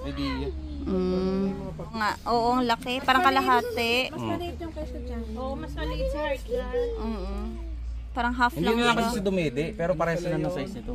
Idea. Nga, oo, ang laki. Parang kalahati. Mas maliit yung kaysa dyan. Oo, mas maliit sa Heartland. Parang half Hindi lang na diba? kasi dumede, pero parehas sila ng size nito.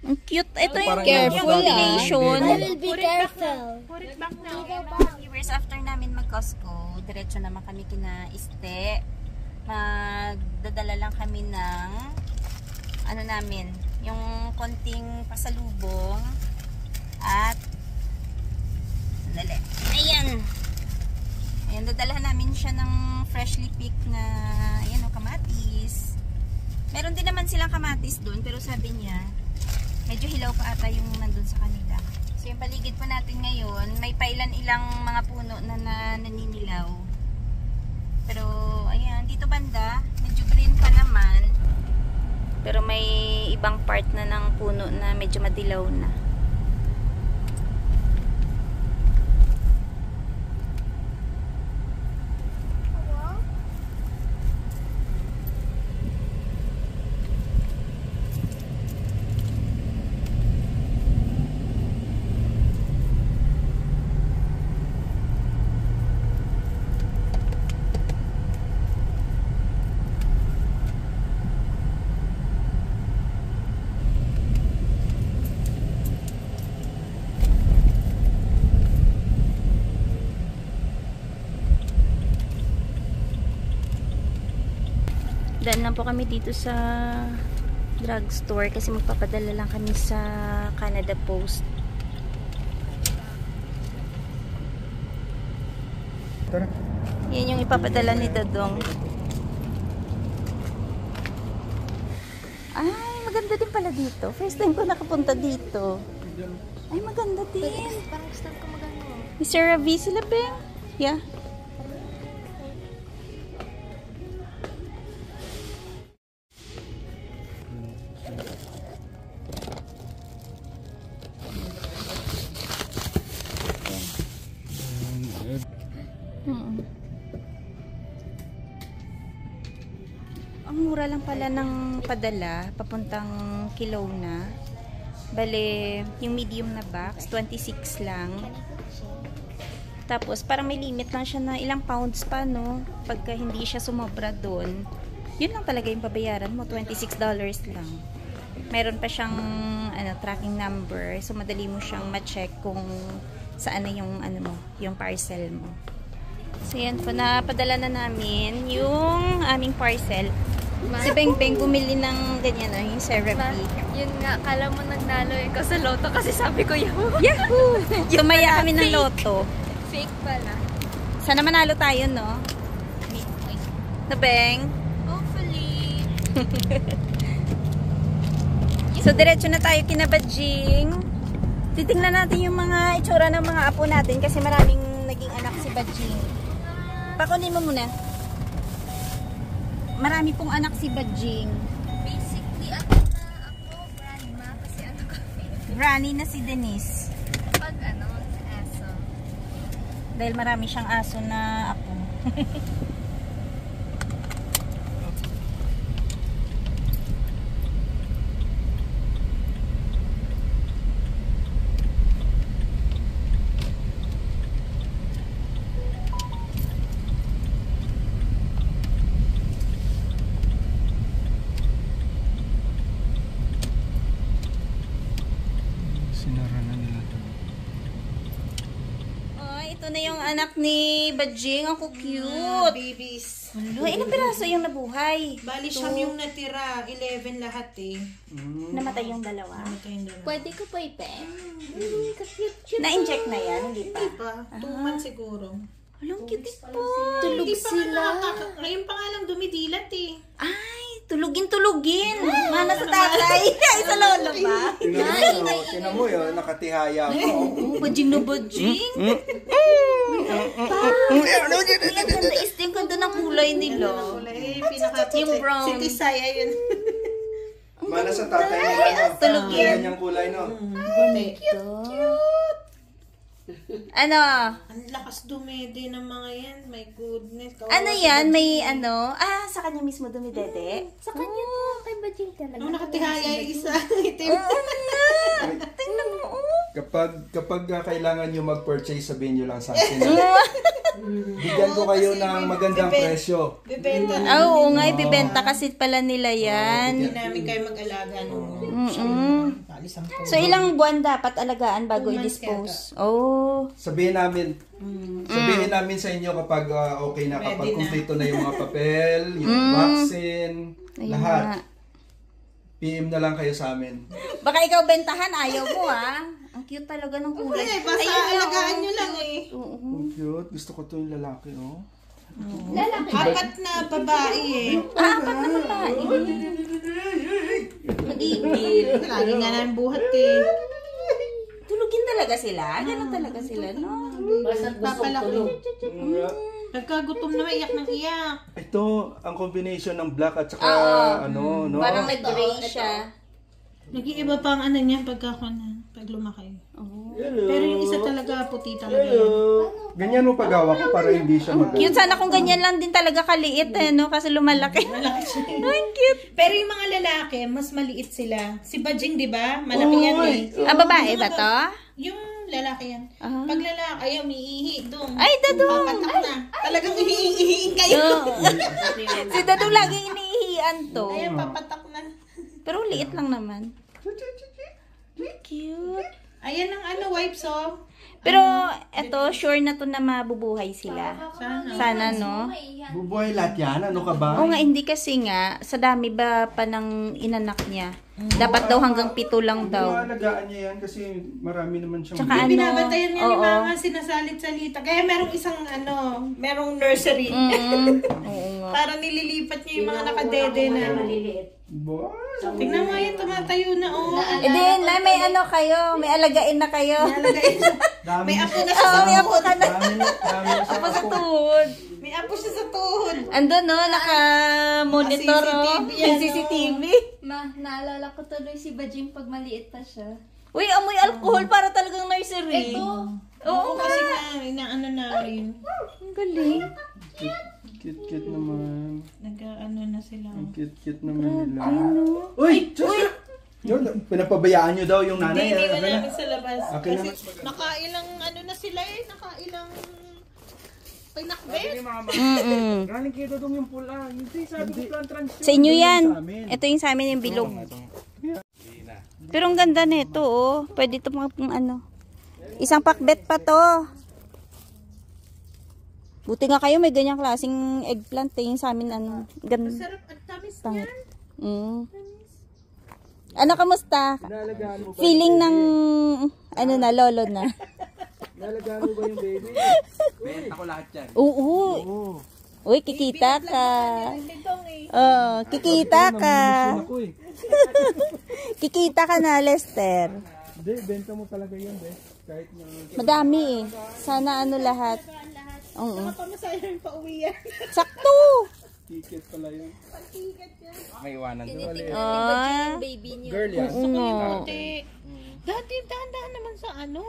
Ang cute. Ito yung Careful, combination. I will be careful. Put it back now. Viewers, after namin mag-Costco, diretso naman kami kina Iste. Magdadala lang kami ng ano namin, yung konting pasalubong at sandali. Ayan. Ayan, dadalhan namin siya ng freshly picked na ayan o, kamatis. Meron din naman silang kamatis doon, pero sabi niya medyo hilaw pa ata yung nandun sa kanila. So yung paligid po natin ngayon, may pailan-ilang mga puno na naninilaw. Pero ayan, dito banda, medyo green pa naman. Pero may ibang part na ng puno na medyo madilaw na. Daan lang po kami dito sa drugstore kasi magpapadala lang kami sa Canada Post. Yan yung ipapadala ni Dodong. Ay, maganda din pala dito. First time ko nakapunta dito. Ay, maganda din. Parang gusto ko magano. Mr. Ravi sila, Beng? Yeah. Ang mura lang pala ng padala papuntang Kelowna. Bale, yung medium na box 26 lang. Tapos parang may limit lang siya na ilang pounds pa, no? Pagka hindi siya sumobra doon, yun lang talaga yung babayaran mo, $26 lang. Meron pa siyang tracking number, so madali mo siyang ma-check kung saan na yung yung parcel mo. So yan po, napadala na namin yung aming parcel. Si Beng Beng bumili ng ganyan, yung Serapi. Yun nga, kala mo nagnalo ko sa loto kasi sabi ko Yahoo! Yahoo! Tumaya kami ng loto. Fake pala. Sana manalo tayo, no? Na Beng? Hopefully. So, diretso na tayo kina Badjing. Titingnan natin yung mga itsura ng mga apo natin kasi maraming naging anak si Badjing. Pakunin mo muna. Marami pong anak si Badjing. Basically, ako grandma kasi Granny na si Denise. pag aso. Dahil marami siyang aso na apo. Sinara na nila ito. Ito na yung anak ni Badjing. Ang cute. Babies. Ilang piraso yung nabuhay? Bali siyam yung natira. 11 lahat eh. Namatay yung dalawa. Pwede ko pa ipeng. Na-inject na yan? Hindi pa? Hindi pa. 2 months siguro. Alam, cute po. Tulog Hindi pa sila. Ngayon pa nga lang dumidilat eh. Ay, tulugin. Mana sa tatay. Ay, sa lolo ba? Tinan mo yun, nakatihaya ko. Badjing na Badjing. Ang ganda ng kulay nila. Kulay, pinaka Yung brown. Si Tisaya yun. Mana sa tatay nila, no? Tulugin. Ganyang kulay, no? Cute. Ano? Ang lakas dumede ng mga yan. My goodness. Ano yan? May sa kanya mismo dumidede? Sa kanya to, kay Bajing talaga. Nung nakatihaya yung isa. Itim. Tingnan mo, Kapag kailangan nyo mag-purchase, sabihin nyo lang sa akin. Bigyan ko kayo ng magandang presyo. Bibenta na. Ah, oo nga, ibibenta kasi pala nila yan. Hindi namin kayo mag-alaga nung So, ilang buwan dapat alagaan bago 2 months i-dispose? Oh. Sabihin namin sa inyo kapag okay na, kapag kumpleto na yung mga papel, yung vaccine, Ayun lahat. nga. PM na lang kayo sa amin. Baka ikaw bentahan, ayaw mo ah. Ang cute talaga ng kulay. basta alagaan nyo lang eh. Ang cute. Gusto ko to yung lalaki, oh. Apat na babae eh. Apat na babae. Magigil. Lagi nga namin buhat eh. Tulugin talaga sila. Ganun talaga sila, no? Papalaki. Nagkagutom na iyak ng iyak. Ito, ang combination ng black at saka no? Parang nag-gray siya. Nag-iiba pa ang ano niya pag lumaki. Pero yung isa talaga puti talaga yan. Ganyan mo paggawa ko para hindi siya Cute. Sana kung ganyan lang din talaga kaliit eh, no? Kasi lumalaki. Ang cute. Pero yung mga lalaki, mas maliit sila. Si Bajing, di ba? Malaki yan eh. Ah, babae ba to? Yung lalaki yan. Pag lalaki, ayaw, umiihi doon. Ay, Dadong! Papatak na. Talagang ihihihin kayo. Si Dadong lagi iniihian to. Ayaw, papatak na. Pero liit lang naman. Cute. Ayan ang ano, wipes oh. Pero, eto, sure na to na mabubuhay sila. Sana, no? Bubuhay lahat yan? Ano ka ba? Oo nga, hindi kasi nga, sa dami ba pa ng inanak niya? Dapat daw hanggang 7 lang daw. Alagaan niya yan kasi marami naman siyang... Tsaka ano, Binabantayan niya ni oo. mama, sinasalit-salita. Kaya merong isang merong nursery. Oo nga. Para nililipat niya yung mga nakadede na. Boy! Tingnan mo yan, tumatayo na oh. E din, na, may ano kayo, may alagain na kayo. May apo na siya Oo, sa may apo ka na. Dami na siya Apo sa tuhod. May apo siya sa tuhod. Andun, no, naka-monitor, oh. CCTV yan, Yung CCTV. Ma, naalala ko tuloy si Bajing pag maliit pa siya. Uy, amoy alcohol para talagang nursery. Ito. Oo Kasi nga. nga, inaano namin. Ang galing. Cute naman. Nag-ano na sila. Ang cute naman nila. Uy! Yun, pinapabayaan nyo daw yung nanay. Hindi Akin na. namin sa labas. Akin na. Kasi nakailang ano na sila eh. Nakailang pinakbet. Galing kayo doon yung pula. Hindi, sabi ko plan transfer. Sa inyo yan. Ito yung sa amin yung bilog. Pero ang ganda nito, oh. Pwede ito mga ano. Isang pakbet pa to. Buti nga kayo may ganyang klaseng eggplant eh. Yung sa amin ano. Ganda. Sarap at tamis Pangit. niyan. Ano, kamusta? Feeling ng ano na, lolo na. Nalagaan mo ba yung baby? Benta ko lahat yan. Oo. Uy, kikita ka. Oh, kikita ka. Ako eh. Kikita ka na, Lester. Hindi, benta mo talaga yun, be. Kahit na... Madami eh. Sana ano lahat. Oo. Pamasaya yung pauwi yan. Sakto. Ticket pala yun. May iwanan doon. Ah. Baby niyo. Girl yan. Oo. Dati dahan-dahan naman sa ano,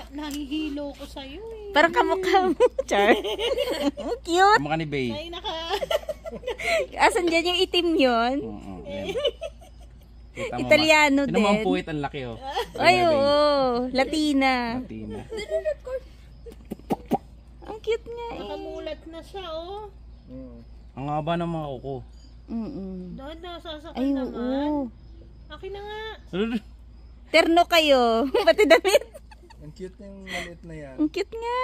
nahihilo ko sa'yo eh. Parang kamukha mo, Char. Cute. Mukha ni Bay. Ay, Asan dyan yung itim yun? Oo, yan. Kita mo, Italiano Sino mo ang din. puwit ang laki, oh. Ay, oo. Latina. Latina. Ang cute nga eh. nakamulat na siya oh. Ang haba ng mga kuko. Dahil nasasakal Ay, naman. oo. Akin na nga. Terno kayo. Pati damit. Ang cute yung maliit na yan. Ang cute nga.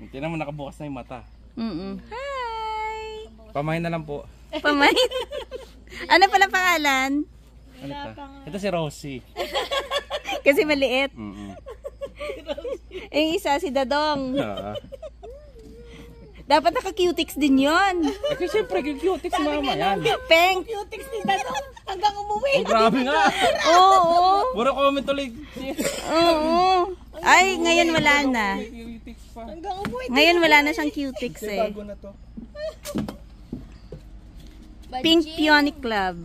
Tingnan mo, nakabukas na yung mata. Hi. Pamahin na lang po. Pamay. Ano pala pangalan? Ano ito? Ito si Rosie. Kasi maliit. Mm-mm. Yung isa si Dadong. Ah. Dapat naka-cutics din yon. Kasi siyempre, cute si mama yan. Peng. Cutics ni Dadong hanggang umuwi. Oh, grabe nga. Oo. Puro comment ulit. Oo. Ay, ngayon wala na. Cutics pa. Hanggang umuwi. Ngayon wala na siyang cutics eh. Bago na to. Pink Peony Club.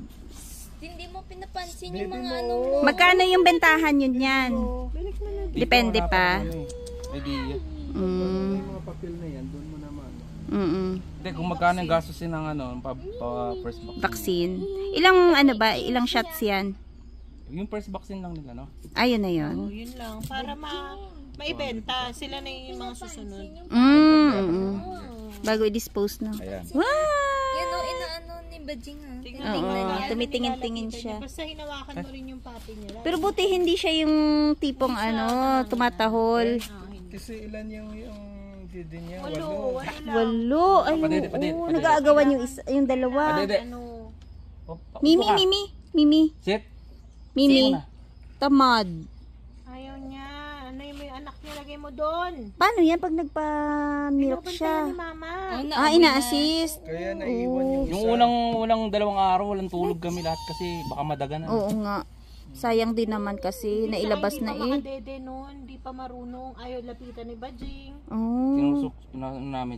Hindi mo pinapansin yung mga ano mo. Magkano yung bentahan yun yan? Depende pa. Idea. Mm. Yung mga papel na yan, doon mo naman. Hindi, kung magkano yung gastusin ng ano, first box. Vaccine. Ilang ano ba? Ilang shots yan? Yung first vaccine lang nila, no? Ayun na yun. Oh, yun lang. Para maibenta. Sila na yung mga susunod. Bago i-dispose, no? Ayan. Wow! Yan o, inaano ni Bajing ha. Oo, tumitingin-tingin siya. Basta hinawakan mo rin yung papi niya. Pero buti hindi siya yung tipong tumatahol. Kasi ilan yung din niya? Walo. Ay, oo. Nag-aagawan yung dalawa. Padede. Mimi. Sit. Mimi. Tamad. Ayaw niya. Ano yung anak niya, lagay mo doon. Paano yan pag nagpa-milk siya? Ni mama. Ina-assist. Kaya naiwan yung Yung unang 2 araw, walang tulog kami lahat kasi baka madaganan. Oo nga. Sayang din naman kasi nailabas na eh. Makadede noon, di pa marunong. Ayaw lapitan ni Bajing. Oh.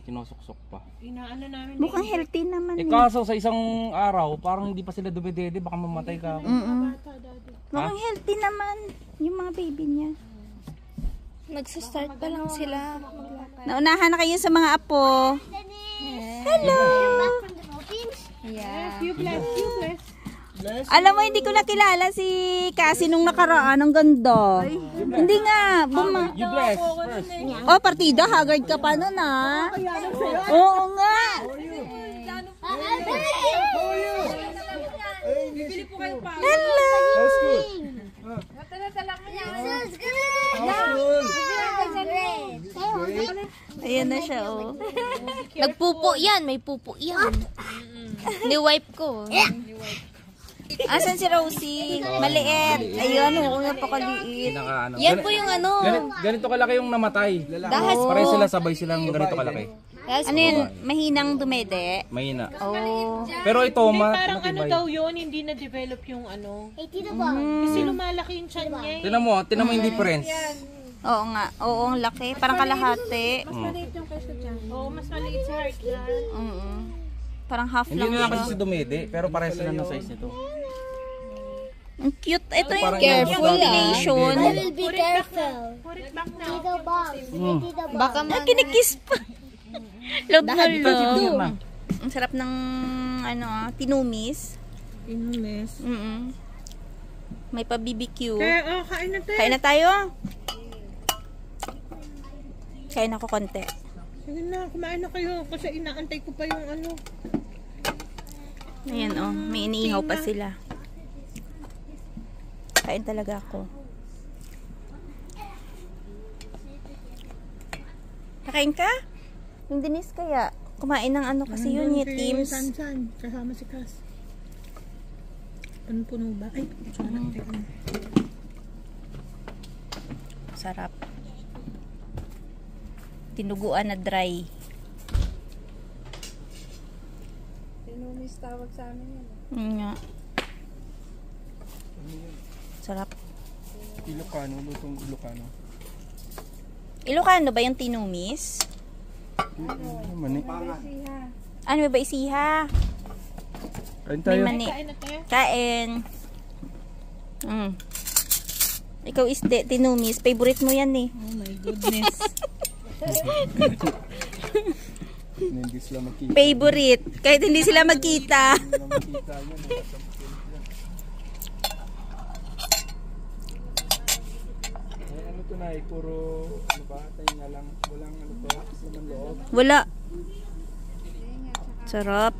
Tinusuksok pa. Inaano namin. Mukhang healthy naman eh. Kaso sa isang araw, parang hindi pa sila dumedede, baka mamatay ka. Mukhang healthy naman yung mga baby niya. Nagsa-start pa lang sila. Naunahan na kayo sa mga apo. Hello! Yeah. You bless. Alam mo, hindi ko nakilala si Cassie nung nakaraan. Ang ganda. Hindi nga. You bless first. Oh, partida. Haggard ka pa nun, ah. Oo nga. Hello. Ayan na siya, oh. Nagpupo yan. May pupo yan. Ni-wipe ko. Asan si Rosie? Maliit. Ayun, oo nga pakaliit. Yan po yung ano. Ganito kalaki yung namatay. Dahas Pare sila, sabay silang ganito kalaki. Ano yun? Mahinang dumede? Mahina. Oh. Pero ito, Parang ano matibay. daw yun, hindi na-develop yung ano. Kasi lumalaki yung tiyan niya eh. Tinan mo yung difference. Oo nga. Oo, ang laki. Parang kalahati. Oo, mas maliit sa heart yan. Parang half Hindi lang na lang siya. kasi si dumede, pero pare sila ng size nito. Ang cute. Ito yung Parang careful combination. Be careful. Put it back now. Tito Bob. Tito Bob. Baka Ah, kinikiss pa. Love na Tignan love. Ang sarap ng tinumis. Inumis. May pa BBQ. Kain na tayo. Kain na tayo. Kain ako konti. Sige na, kumain na kayo. Kasi inaantay ko pa yung ano. Ayan oh, may iniihaw pa sila. Kain talaga ako. Kakain ka? Yung Denise kaya. Kumain ng ano kasi yun, yung teams. San, kasama si Cass. Ano puno ba? Ay, Sarap. Tinuguan na dry. Tinumis tawag sa amin yan. Nga. Sarap. Ilocano, lutong Ilocano. Ilocano ba yung tinumis? Ano ba isiha? Kain May tayo. mani. kain na tayo. Kain. Ikaw isde, tinumis. Favorite mo yan eh. Oh my goodness. Hindi sila makita. Favorite. Kahit hindi sila magkita. Ano to na puro ano ba? Tayo nga lang. Walang ano to. Laman loob. Wala. Sarap.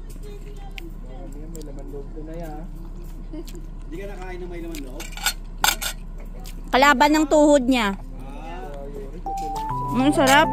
May laman loob to na yan. Hindi ka nakain na may laman loob? Kalaban ng tuhod niya. Sarap.